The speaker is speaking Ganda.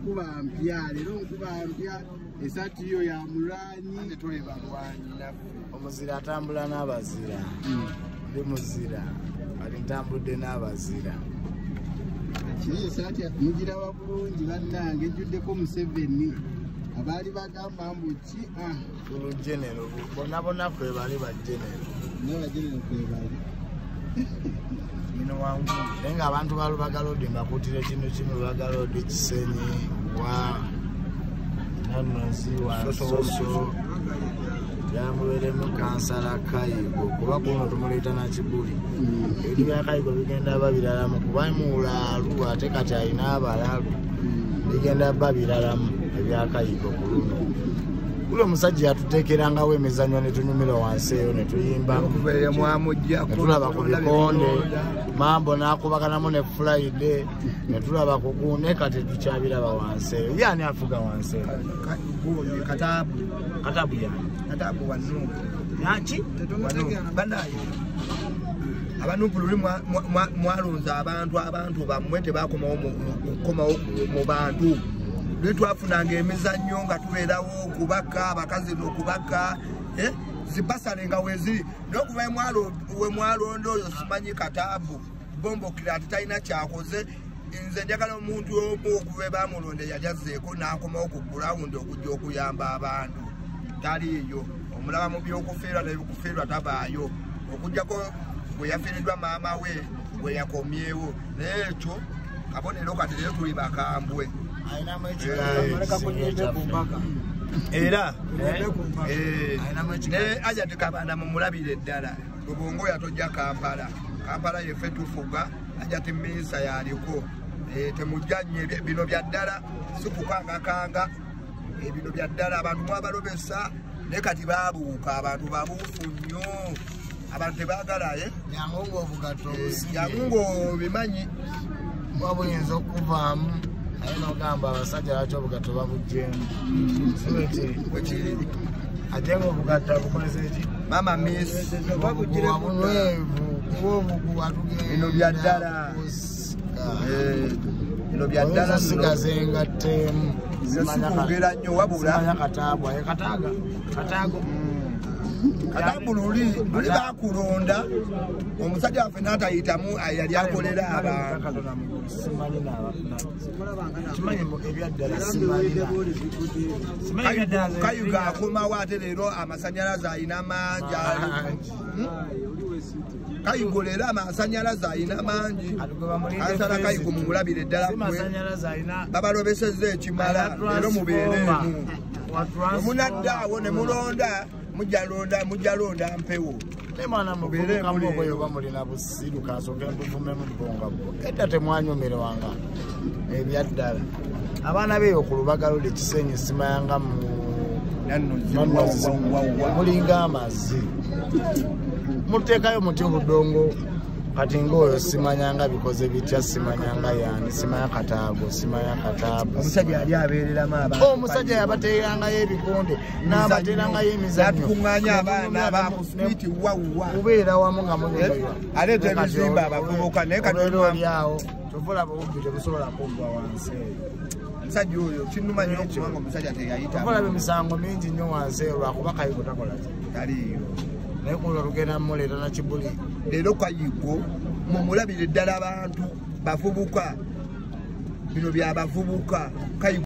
nkuba mpya leero nkuba mpya esatu yo ya mulwanyi tuli balwanyi naffe omuzira atambula n'abazira ndi muzira ali ntambudde n'abazira kiri esatu mugiraba bulungi bannange ejjuddeko Museveni abaali bagamba mbuki olujenero bonna bonna kwebali bajenero nabajenero kwebali ino wangu naye nga abantu ba Lubagalodi mbakutire kino kimu Lubagalodi Kisenyi wa Nanozi wa Soso yamuberemu kansala Kayigo kuba kuno tumuleeta na Kibuli ebintu bya Kayigo bigenda babiralamu kuba mulaalu ate kati alina abalalu bigenda babiralamu ebya Kayigo kuluno kulo omusajja yatuteekerangawo emizannyo ne tunyumira wansi eyo ne tuyimba netulaba ku bikonde mambo n'akubaganamu ne Friday ne tulaba ku gune kati tukyabiraba wansi eyo yani afuga wansi eyo katabu katabu wanu yaki banaye abantu luli mwalonza abantu bamwe tebakomawo mu bantu twafunanga emizannyo nga tubeerawo okubaka abakazi n'okubaka zibasale nga weziri n'okuva wemwalonda oyo simanyi katabu bombokira ati talina kyakoze nze njagala omuntu omu okuva bamulonde yajazzeeko n'akomawo ku gulawundi okujja okuyamba abantu taliiyo omulaba mu by'okufiirwa n'ebikufiirwa tabaayo okugjako bwe yafiiriddwa maama we bwe yakomyewo naye ekyo kabonero kati leero tuli bakambwe era ne aja tekabanda mumulabire eddala Lubongo yatojja Kampala yeffe tufuga aja timisa yaliko temujjanye bino bya ddala sikukangakanga ebino bya ddala abantu mwabalobesa ne kati babuuka abantu babuufu nnyo abantu tebaagala yangu bimanyi wabuyinza okuvaamu naye n'ogamba abasajja lwaki obugatto babuggyemu ajenga obugatto bukolesa eki mama miss wabunwevu kuba obuguwa bino bya ddala bino bya ddala sigazengattemu sikugera nnyo wabula simanya kataabwa kataago katabu luli bakulonda omusajja waffe n'atayitamu yali akolera abantu Kayuga akomawo ate leero amasanyalaze alina mangi Kayigo leero amasanyalaze alina mangi kansala Kayigo mumulabire eddala babalobesezza ekimala leero mubeereemu omunaddaawo ne mulonda mujja londa mpewo nemwana mubeeremu oboyo bamulina busiru kasooke mbuvumemu bbonga bwo edda temwanyumirwanga ebyaddala abaana beeyo ku Lubagalodi Kisenyi simayanga mulinga amazzi muteekayo muti budongo kati ng'oyo simanyanga bikoze bitya simanyanga yani simanya kataago simanya kataabu omusajja yali abeereramu abantu omusajja yabateerangayo ebikonde n'abateerangayo emizannyo yatukuŋŋaanya abaana bamuswiti wawwa kubeera wamu nga aleeta ebizimba abavubuka naye kati olyawo tuvulaba obubbi tebusobola kuggwa wansi omusajja oyo kinuma nnyo okubanga omusajja teyayita tuvulaba emisango mingi nnyo wansi eyo lwakuba Kayigo takola taliiyo naye kuno lugenda muleeta na Kibuli leero Kayigo mumulabire eddala abantu bavubuka bino byabavubuka Kayigo